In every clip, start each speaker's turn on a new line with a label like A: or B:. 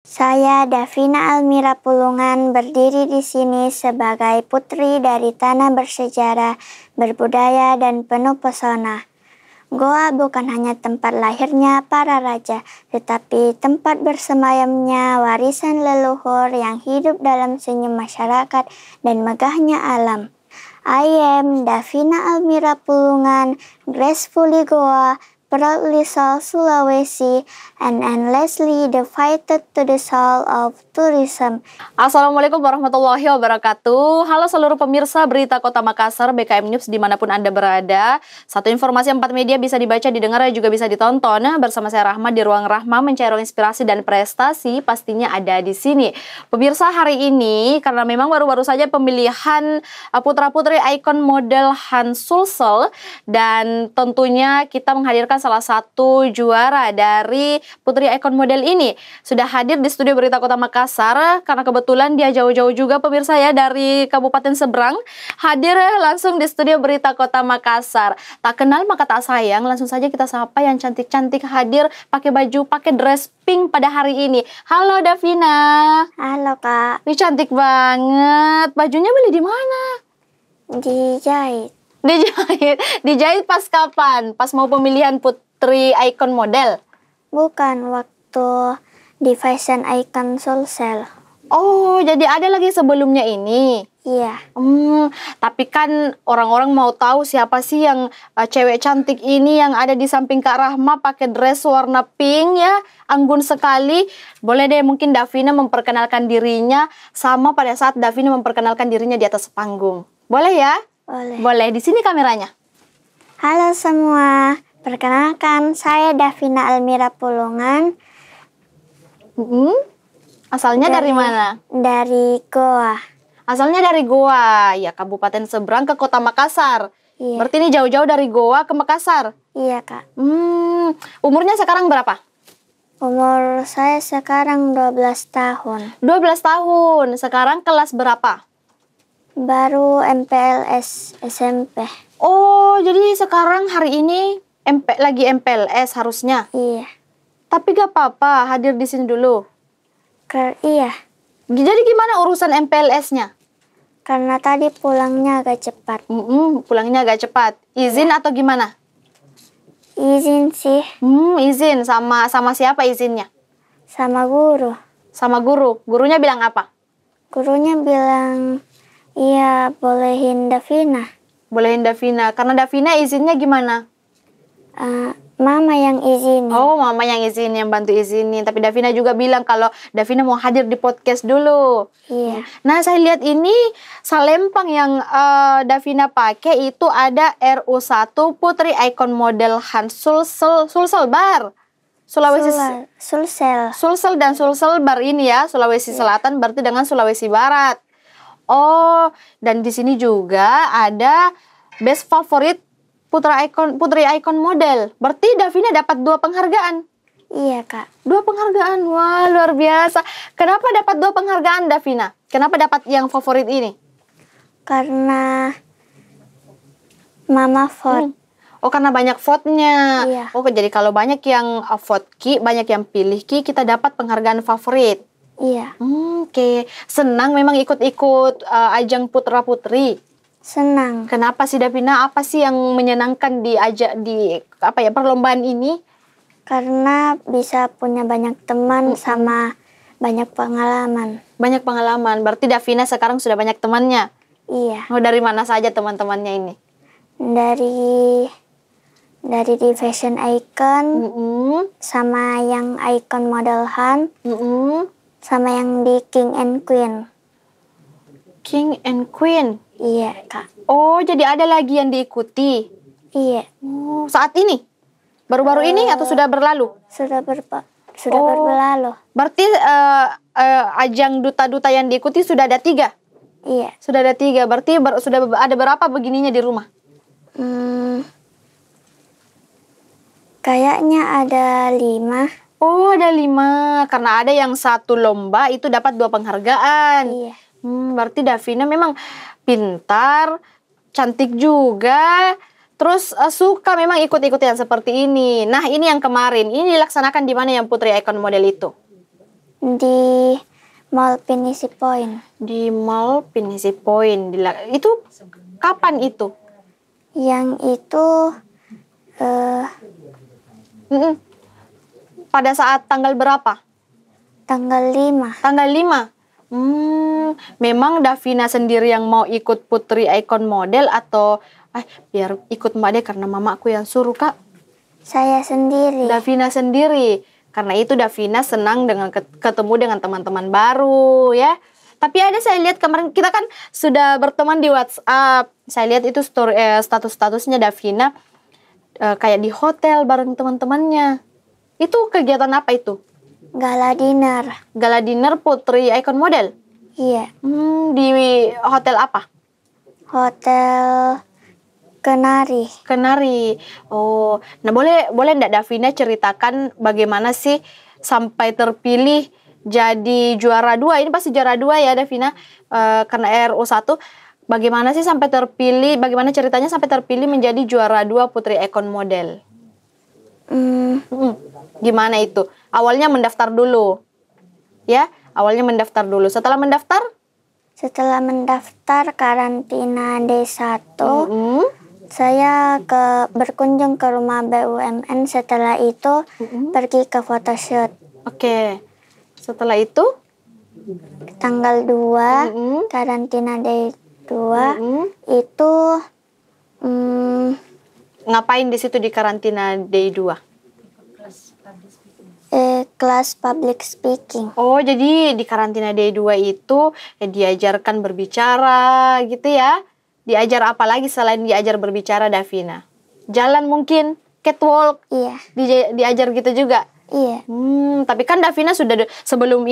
A: Saya Davina Almira Pulungan berdiri di sini sebagai putri dari tanah bersejarah, berbudaya, dan penuh pesona. Goa bukan hanya tempat lahirnya para raja, tetapi tempat bersemayamnya warisan leluhur yang hidup dalam senyum masyarakat dan megahnya alam. I am Davina Almira Pulungan, gracefully Goa, proudly South Sulawesi, and endlessly devoted to the soul of tourism.
B: Assalamualaikum warahmatullahi wabarakatuh. Halo seluruh pemirsa Berita Kota Makassar, BKM News dimanapun Anda berada. Satu informasi 4 media bisa dibaca, didengar, dan juga bisa ditonton. Bersama saya Rahma di Ruang Rahma, mencari ruang inspirasi dan prestasi pastinya ada di sini. Pemirsa, hari ini karena memang baru-baru saja pemilihan putra-putri ikon model Hans Sulsel, dan tentunya kita menghadirkan salah satu juara dari putri ikon model ini. Sudah hadir di studio Berita Kota Makassar karena kebetulan dia jauh-jauh juga pemirsa ya, dari Kabupaten Seberang, hadir langsung di studio Berita Kota Makassar. Tak kenal maka tak sayang, langsung saja kita sapa yang cantik-cantik hadir pakai baju, pakai dress pink pada hari ini. Halo Davina.
A: Halo Kak.
B: Ini cantik banget. Bajunya beli di mana?
A: Dijahit.
B: Dijahit pas kapan? Pas mau pemilihan putri ikon model?
A: Bukan, waktu di Fashion Icon Sulsel.
B: Oh, jadi ada lagi sebelumnya ini?
A: Iya.
B: Tapi kan orang-orang mau tahu siapa sih yang cewek cantik ini yang ada di samping Kak Rahma pakai dress warna pink ya, anggun sekali. Boleh deh mungkin Davina memperkenalkan dirinya sama pada saat Davina memperkenalkan dirinya di atas panggung. Boleh ya?
A: Boleh.
B: Boleh, di sini kameranya.
A: Halo semua, perkenalkan saya Davina Almira Pulungan.
B: Asalnya dari mana?
A: Dari Goa.
B: Asalnya dari Goa, ya Kabupaten Seberang ke Kota Makassar.
A: Iya.
B: Berarti ini jauh-jauh dari Goa ke Makassar.
A: Iya Kak.
B: Umurnya sekarang berapa?
A: Umur saya sekarang 12 tahun.
B: 12 tahun. Sekarang kelas berapa?
A: Baru MPLS SMP.
B: Oh, jadi sekarang hari ini lagi MPLS harusnya.
A: Iya.
B: Tapi gak apa-apa, hadir di sini dulu.
A: Iya.
B: Jadi gimana urusan MPLS-nya?
A: Karena tadi pulangnya agak cepat.
B: Pulangnya agak cepat. Izin atau gimana?
A: Izin sih.
B: Izin. Sama siapa izinnya?
A: Sama guru.
B: Sama guru. Gurunya bilang apa?
A: Gurunya bilang, iya bolehin Davina.
B: Bolehin Davina. Karena Davina izinnya gimana?
A: Mama yang izinin.
B: Oh, mama yang izin, yang bantu izinin. Tapi Davina juga bilang kalau Davina mau hadir di podcast dulu.
A: Iya.
B: Nah, saya lihat ini salempang yang Davina pakai itu ada RU1 Putri Ikon Model Hans Sulselbar. Sulsel dan Sulselbar ini ya, Sulawesi Selatan berarti dengan Sulawesi Barat. Oh, dan di sini juga ada best favorit putri ikon model. Berarti Davina dapat 2 penghargaan.
A: Iya Kak.
B: 2 penghargaan, wah luar biasa. Kenapa dapat 2 penghargaan Davina? Kenapa dapat yang favorit ini?
A: Karena Mama vote.
B: Oh, karena banyak vote-nya.
A: Iya.
B: Oh, jadi kalau banyak yang vote Ki, banyak yang pilih Ki, kita dapat penghargaan favorit.
A: Iya.
B: Oke. Senang memang ikut-ikut ajang putra-putri.
A: Senang.
B: Kenapa sih Davina? Apa sih yang menyenangkan di perlombaan ini?
A: Karena bisa punya banyak teman sama banyak pengalaman.
B: Banyak pengalaman. Berarti Davina sekarang sudah banyak temannya.
A: Iya.
B: Oh, dari mana saja teman-temannya ini?
A: Dari di Fashion Icon, sama yang Icon Model Hunt, sama yang di King and Queen.
B: King and Queen?
A: Iya Kak.
B: Oh, jadi ada lagi yang diikuti?
A: Iya.
B: Saat ini? Baru-baru ini atau sudah berlalu?
A: Sudah berlalu.
B: Berarti ajang duta-duta yang diikuti sudah ada 3?
A: Iya.
B: Sudah ada 3, berarti sudah ada berapa begininya di rumah?
A: Kayaknya ada 5.
B: Oh, ada 5. Karena ada yang 1 lomba itu dapat 2 penghargaan.
A: Iya.
B: Berarti Davina memang pintar, cantik juga. Terus suka memang ikut-ikutan seperti ini. Nah, ini yang kemarin. Ini dilaksanakan di mana yang Putri Ikon Model itu?
A: Di Mall Pinisi Point.
B: Di Mall Pinisi Point. Itu kapan itu?
A: Yang itu
B: pada saat tanggal berapa?
A: tanggal 5.
B: Tanggal 5. Memang Davina sendiri yang mau ikut Putri Icon Model atau biar ikut Mbak deh karena mamaku yang suruh, Kak?
A: Saya sendiri.
B: Davina sendiri. Karena itu Davina senang dengan ketemu dengan teman-teman baru ya. Tapi ada saya lihat kemarin kita kan sudah berteman di WhatsApp. Saya lihat itu status-statusnya Davina kayak di hotel bareng teman-temannya. Itu kegiatan apa itu?
A: Gala dinner.
B: Gala dinner Putri Icon Model?
A: Iya.
B: Di hotel apa?
A: Hotel Kenari.
B: Kenari. Oh, nah boleh enggak Davina ceritakan bagaimana sih sampai terpilih jadi juara 2? Ini pasti juara 2 ya Davina, karena RO 1. Bagaimana sih sampai terpilih, bagaimana ceritanya sampai terpilih menjadi juara 2 Putri Icon Model? Gimana itu? Awalnya mendaftar dulu. Ya, awalnya mendaftar dulu. Setelah mendaftar
A: karantina D1, saya berkunjung ke rumah BUMN. Setelah itu pergi ke photoshoot.
B: Oke. Setelah itu
A: tanggal 2 karantina D2 itu
B: ngapain di situ di karantina D2?
A: Kelas public speaking.
B: Oh, jadi di karantina D2 itu diajarkan berbicara gitu ya? Diajar apa lagi selain diajar berbicara, Davina? Jalan mungkin? Catwalk?
A: Iya.
B: Diajar gitu juga?
A: Iya.
B: Tapi kan Davina sudah sebelum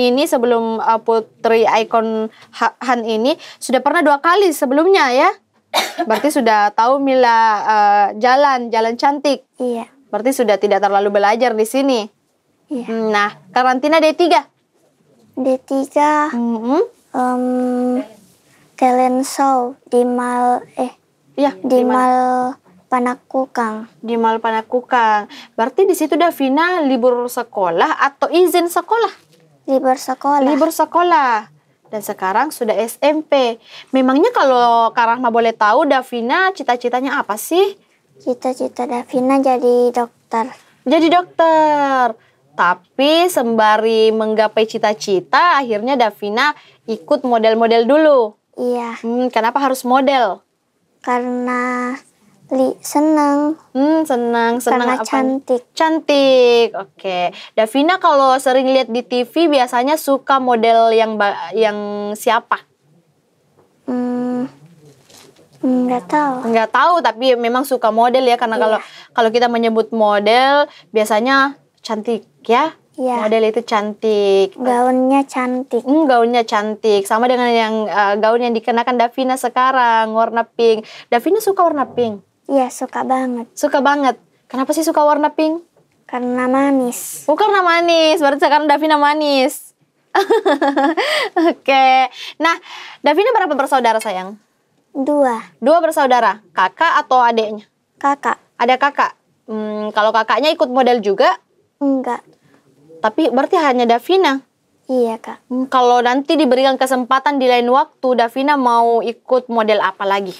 B: Putri Icon Han ini sudah pernah 2 kali sebelumnya ya? Berarti sudah tahu Mila jalan cantik.
A: Iya.
B: Berarti sudah tidak terlalu belajar di sini.
A: Iya.
B: Nah, karantina D3?
A: D3 talent show di Mall Panakukang.
B: Di Mall Panakukang. Berarti di situ Davina libur sekolah atau izin sekolah?
A: Libur sekolah.
B: Libur sekolah. Dan sekarang sudah SMP. Memangnya kalau Kak Rahma boleh tahu Davina cita-citanya apa sih?
A: Cita-cita Davina jadi dokter.
B: Jadi dokter. Tapi sembari menggapai cita-cita, akhirnya Davina ikut model-model dulu.
A: Iya.
B: Kenapa harus model?
A: Karena senang.
B: Senang.
A: Karena cantik.
B: Cantik. Oke. Davina kalau sering lihat di TV biasanya suka model yang siapa?
A: Nggak tahu.
B: Nggak tahu, tapi memang suka model ya, karena kalau kita menyebut model biasanya cantik ya.
A: Iya.
B: Model itu cantik.
A: Gaunnya cantik.
B: Gaunnya cantik. Sama dengan gaun yang dikenakan Davina sekarang, warna pink. Davina suka warna pink?
A: Iya, suka banget.
B: Suka banget. Kenapa sih suka warna pink?
A: Karena manis.
B: Karena manis. Berarti sekarang Davina manis. Oke. Nah, Davina berapa bersaudara sayang?
A: 2.
B: 2 bersaudara. Kakak atau adiknya?
A: Kakak.
B: Ada kakak. Kalau kakaknya ikut model juga?
A: Enggak.
B: Tapi berarti hanya Davina?
A: Iya, Kak.
B: Kalau nanti diberikan kesempatan di lain waktu, Davina mau ikut model apa lagi?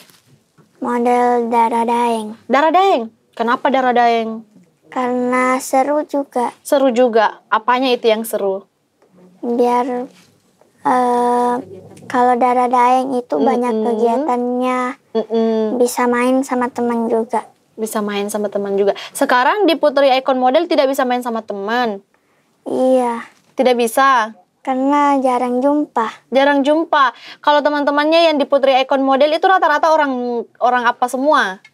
A: Model darah daeng.
B: Darah daeng? Kenapa darah daeng?
A: Karena seru juga.
B: Seru juga. Apanya itu yang seru?
A: Biar kalau darah daeng itu banyak kegiatannya. Bisa main sama teman juga.
B: Bisa main sama teman juga. Sekarang di Putri Icon Model tidak bisa main sama teman?
A: Iya.
B: Tidak bisa?
A: Karena jarang jumpa.
B: Jarang jumpa. Kalau teman-temannya yang di Putri Icon Model itu rata-rata orang apa semua?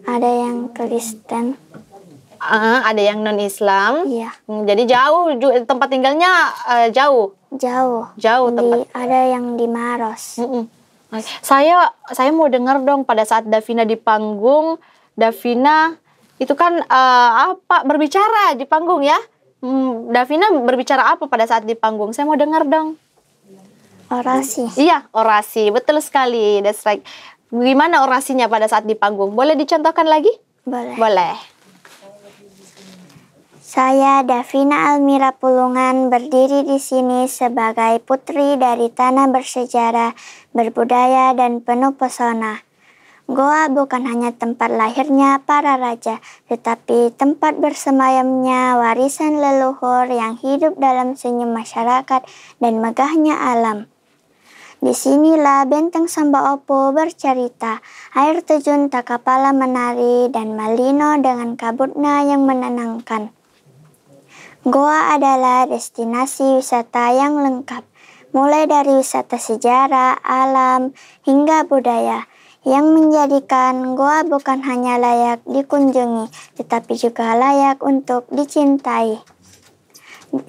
A: Ada yang Kristen.
B: Ada yang non-Islam.
A: Iya.
B: Jadi jauh tempat tinggalnya jauh. Jauh tempat.
A: Ada yang di Maros.
B: Saya mau dengar dong pada saat Davina di panggung. Davina itu kan berbicara di panggung ya. Davina berbicara apa pada saat di panggung? Saya mau dengar dong.
A: Orasi.
B: Iya, orasi. Betul sekali. That's right. Gimana orasinya pada saat di panggung? Boleh dicontohkan lagi?
A: Boleh.
B: Boleh.
A: Saya Davina Almira Pulungan berdiri di sini sebagai putri dari tanah bersejarah, berbudaya, dan penuh pesona. Goa bukan hanya tempat lahirnya para raja, tetapi tempat bersemayamnya warisan leluhur yang hidup dalam senyum masyarakat dan megahnya alam. Disinilah benteng Samba Opo bercerita, air terjun Takapala menari, dan Malino dengan kabutnya yang menenangkan. Goa adalah destinasi wisata yang lengkap, mulai dari wisata sejarah, alam, hingga budaya, yang menjadikan Goa bukan hanya layak dikunjungi, tetapi juga layak untuk dicintai.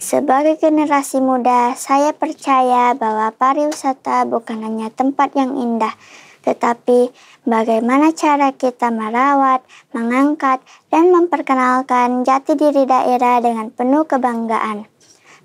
A: Sebagai generasi muda, saya percaya bahwa pariwisata bukan hanya tempat yang indah, tetapi bagaimana cara kita merawat, mengangkat, dan memperkenalkan jati diri daerah dengan penuh kebanggaan.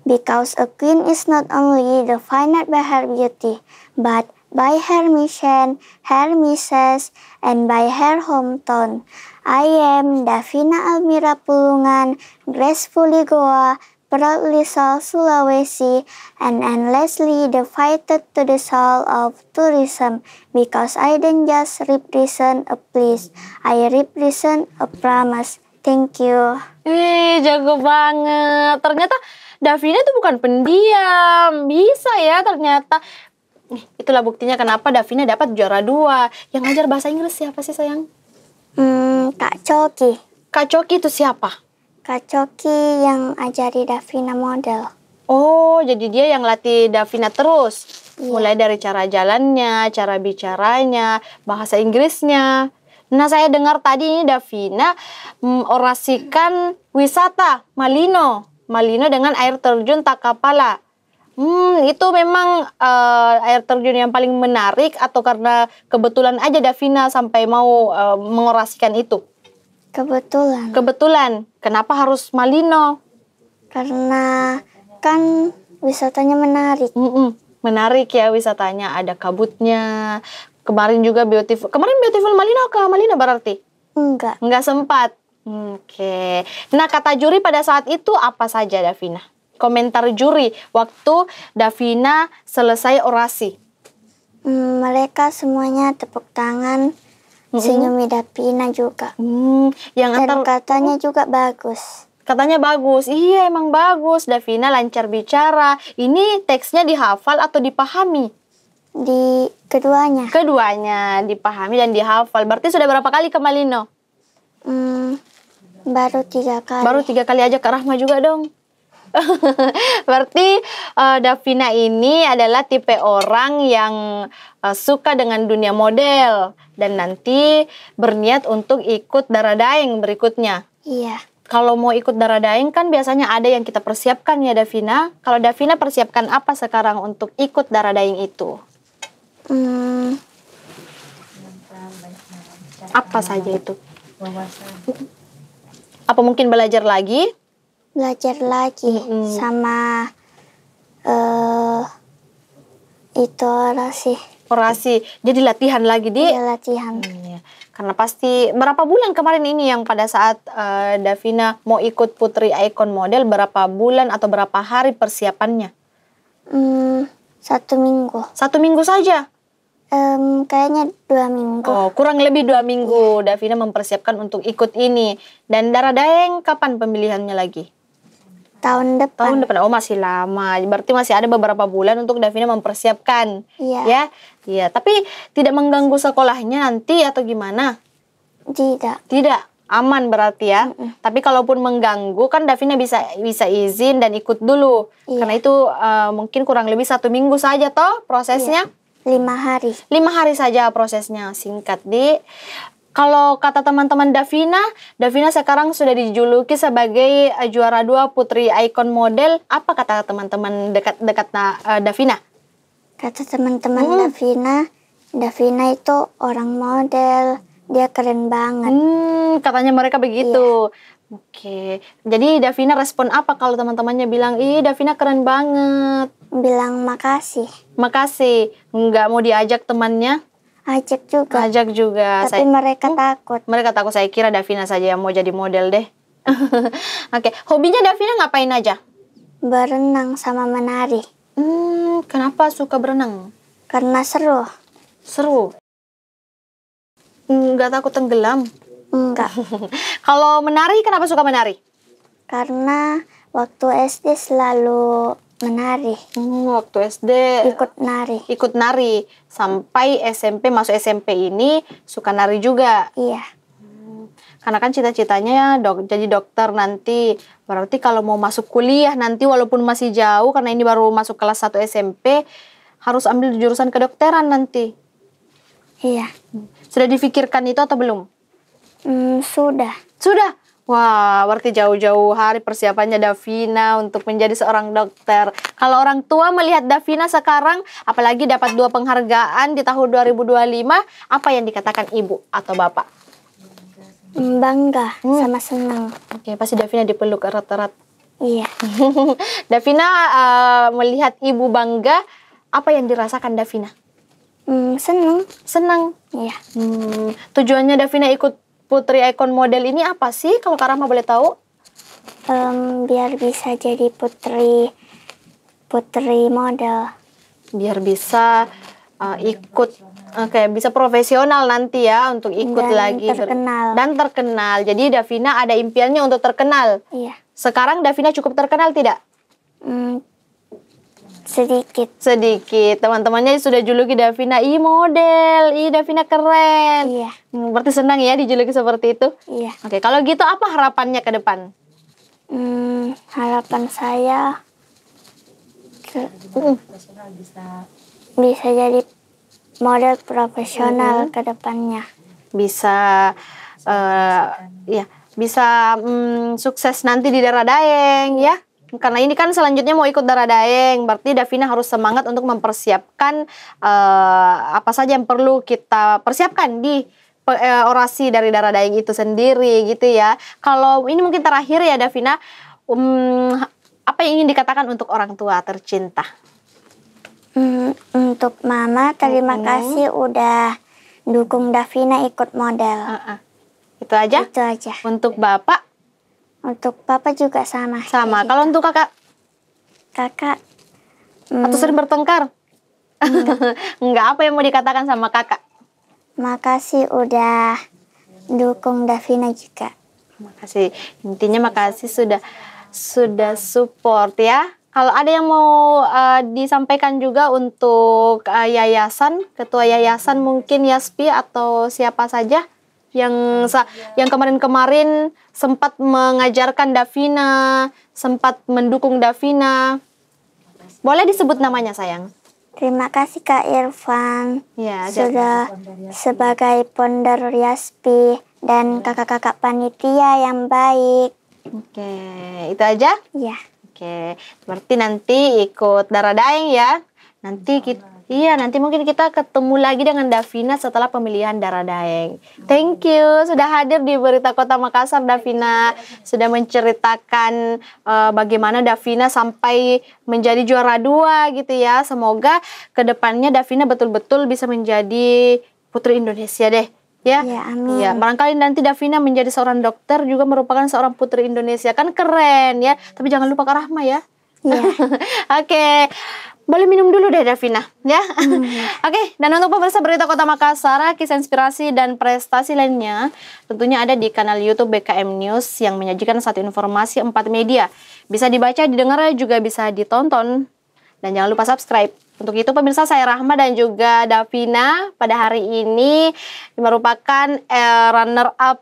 A: Because a queen is not only defined by her beauty, but by her mission, her misses, and by her hometown. I am Davina Almira Pulungan, gracefully Goa, proudly soul Sulawesi, and endlessly devoted to the soul of tourism, because I don't just represent a place, I represent a promise. Thank you.
B: Wih, jago banget. Ternyata Davina itu bukan pendiam. Bisa ya ternyata. Itulah buktinya kenapa Davina dapat juara 2. Yang ngajar bahasa Inggris siapa sih sayang?
A: Kak Coki.
B: Kak Coki itu siapa?
A: Kak Coki yang ajari Davina model.
B: Oh, jadi dia yang latih Davina terus?
A: Iya.
B: Mulai dari cara jalannya, cara bicaranya, bahasa Inggrisnya. Nah, saya dengar tadi ini Davina orasikan wisata Malino. Malino dengan air terjun Takapala. Itu memang air terjun yang paling menarik atau karena kebetulan aja Davina sampai mau mengorasikan itu?
A: Kebetulan.
B: Kebetulan. Kenapa harus Malino?
A: Karena kan wisatanya menarik.
B: Menarik ya wisatanya. Ada kabutnya. Kemarin juga beautiful. Kemarin beautiful Malino ke Malino berarti?
A: Enggak.
B: Enggak sempat. Oke. Nah, kata juri pada saat itu apa saja Davina? Komentar juri waktu Davina selesai orasi.
A: Mereka semuanya tepuk tangan, senyumi Davina juga. Dan katanya juga bagus.
B: Katanya bagus. Iya, emang bagus. Davina lancar bicara. Ini teksnya dihafal atau dipahami?
A: Di keduanya.
B: Keduanya dipahami dan dihafal. Berarti sudah berapa kali ke Malino?
A: Baru 3 kali.
B: Baru 3 kali aja. Kak Rahma juga dong. Berarti Davina ini adalah tipe orang yang suka dengan dunia model dan nanti berniat untuk ikut Dara Daeng berikutnya.
A: Iya.
B: Kalau mau ikut Dara Daeng kan biasanya ada yang kita persiapkan ya Davina. Kalau Davina persiapkan apa sekarang untuk ikut Dara Daeng itu? Apa saja itu? Apa mungkin belajar lagi?
A: Belajar lagi sama itu orasi.
B: Orasi. Jadi latihan lagi di?
A: Iya, latihan.
B: Karena pasti berapa bulan kemarin ini yang pada saat Davina mau ikut Putri Icon Model, berapa bulan atau berapa hari persiapannya?
A: 1 minggu.
B: 1 minggu saja?
A: Kayaknya 2 minggu.
B: Oh, kurang lebih 2 minggu Davina mempersiapkan untuk ikut ini. Dan Dara Daeng kapan pemilihannya lagi?
A: Tahun depan.
B: Tahun depan. Oh, masih lama. Berarti masih ada beberapa bulan untuk Davina mempersiapkan.
A: Iya.
B: Ya? Iya, tapi tidak mengganggu sekolahnya nanti atau gimana?
A: Tidak.
B: Tidak. Aman berarti ya. Tapi kalaupun mengganggu kan Davina bisa izin dan ikut dulu.
A: Iya.
B: Karena itu mungkin kurang lebih 1 minggu saja toh prosesnya.
A: Iya. 5 hari.
B: 5 hari saja prosesnya, singkat di. Kalau kata teman-teman Davina sekarang sudah dijuluki sebagai juara 2 Putri Icon Model. Apa kata teman-teman dekat Davina?
A: Kata teman-teman Davina itu orang model, dia keren banget.
B: Katanya mereka begitu. Iya. Oke. Jadi Davina respon apa kalau teman-temannya bilang, "Ih, Davina keren banget."
A: Bilang makasih.
B: Makasih. Nggak mau diajak temannya?
A: Ajak juga.
B: Ajak juga.
A: Tapi mereka takut.
B: Mereka takut. Saya kira Davina saja yang mau jadi model deh. Oke, hobinya Davina ngapain aja?
A: Berenang sama menari.
B: Kenapa suka berenang?
A: Karena seru.
B: Seru. Nggak takut tenggelam?
A: Enggak.
B: Kalau menari, kenapa suka menari?
A: Karena waktu SD selalu menari.
B: Waktu SD ikut nari. Sampai SMP, masuk SMP ini suka nari juga.
A: Iya.
B: Karena kan cita-citanya jadi dokter nanti. Berarti kalau mau masuk kuliah nanti walaupun masih jauh, karena ini baru masuk kelas 1 SMP, harus ambil jurusan kedokteran nanti.
A: Iya.
B: Sudah difikirkan itu atau belum?
A: Sudah.
B: Sudah? Wah, berarti jauh-jauh hari persiapannya Davina untuk menjadi seorang dokter. Kalau orang tua melihat Davina sekarang, apalagi dapat 2 penghargaan di tahun 2025, apa yang dikatakan ibu atau bapak?
A: Bangga sama senang.
B: Oke, pasti Davina dipeluk erat-erat.
A: Iya.
B: Davina melihat ibu bangga, apa yang dirasakan Davina?
A: Senang.
B: Senang.
A: Iya.
B: Tujuannya Davina ikut Putri Icon Model ini apa sih, kalau Kak Rahma boleh tahu?
A: Biar bisa jadi putri model.
B: Biar bisa ikut, bisa profesional nanti ya untuk ikut lagi dan terkenal. Jadi Davina ada impiannya untuk terkenal.
A: Iya.
B: Sekarang Davina cukup terkenal tidak?
A: Sedikit.
B: Teman-temannya sudah juluki Davina, model, Davina keren.
A: Iya.
B: Berarti senang ya dijuluki seperti itu?
A: Iya.
B: Oke, kalau gitu apa harapannya ke depan?
A: Harapan saya bisa jadi model profesional ke depannya.
B: Bisa sukses nanti di Dara Daeng ya. Karena ini kan selanjutnya mau ikut Dara Daeng, berarti Davina harus semangat untuk mempersiapkan apa saja yang perlu kita persiapkan di orasi dari Dara Daeng itu sendiri gitu ya. Kalau ini mungkin terakhir ya Davina, apa yang ingin dikatakan untuk orang tua tercinta?
A: Untuk Mama, terima kasih udah dukung Davina ikut model.
B: Itu aja?
A: Itu aja.
B: Untuk Bapak?
A: Untuk Papa juga sama.
B: Sama. Kalau untuk Kakak?
A: Kakak.
B: Atau sering bertengkar? Enggak. Apa yang mau dikatakan sama Kakak?
A: Makasih udah dukung Davina juga.
B: Makasih. Intinya makasih sudah support ya. Kalau ada yang mau disampaikan juga untuk yayasan, ketua yayasan mungkin Yaspi atau siapa saja yang kemarin-kemarin sempat mengajarkan Davina, sempat mendukung Davina. Boleh disebut namanya sayang?
A: Terima kasih Kak Irfan
B: ya,
A: sudah sebagai founder Yaspi dan kakak-kakak panitia yang baik.
B: Oke, itu aja?
A: Iya.
B: Oke, berarti nanti ikut Dara Daeng ya. Nanti mungkin kita ketemu lagi dengan Davina setelah pemilihan Dara Daeng. Thank you sudah hadir di Berita Kota Makassar, Davina. Sudah menceritakan bagaimana Davina sampai menjadi juara 2 gitu ya. Semoga kedepannya Davina betul-betul bisa menjadi Putri Indonesia deh. Ya,
A: amin.
B: Ya, barangkali nanti Davina menjadi seorang dokter juga merupakan seorang Putri Indonesia. Kan keren ya. Tapi jangan lupa Kak Rahma ya.
A: Iya.
B: Oke. Boleh minum dulu deh Davina, ya. Oke, dan untuk pemirsa Berita Kota Makassar, kisah inspirasi dan prestasi lainnya tentunya ada di kanal YouTube BKM News yang menyajikan satu informasi 4 media. Bisa dibaca, didengar, juga bisa ditonton. Dan jangan lupa subscribe. Untuk itu pemirsa, saya Rahma dan juga Davina pada hari ini merupakan runner-up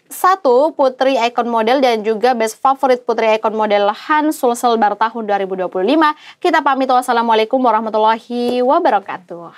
B: 1 Putri Icon Model dan juga Best Favorit Putri Icon Model Han Sulselbar tahun 2025. Kita pamit, wassalamualaikum warahmatullahi wabarakatuh.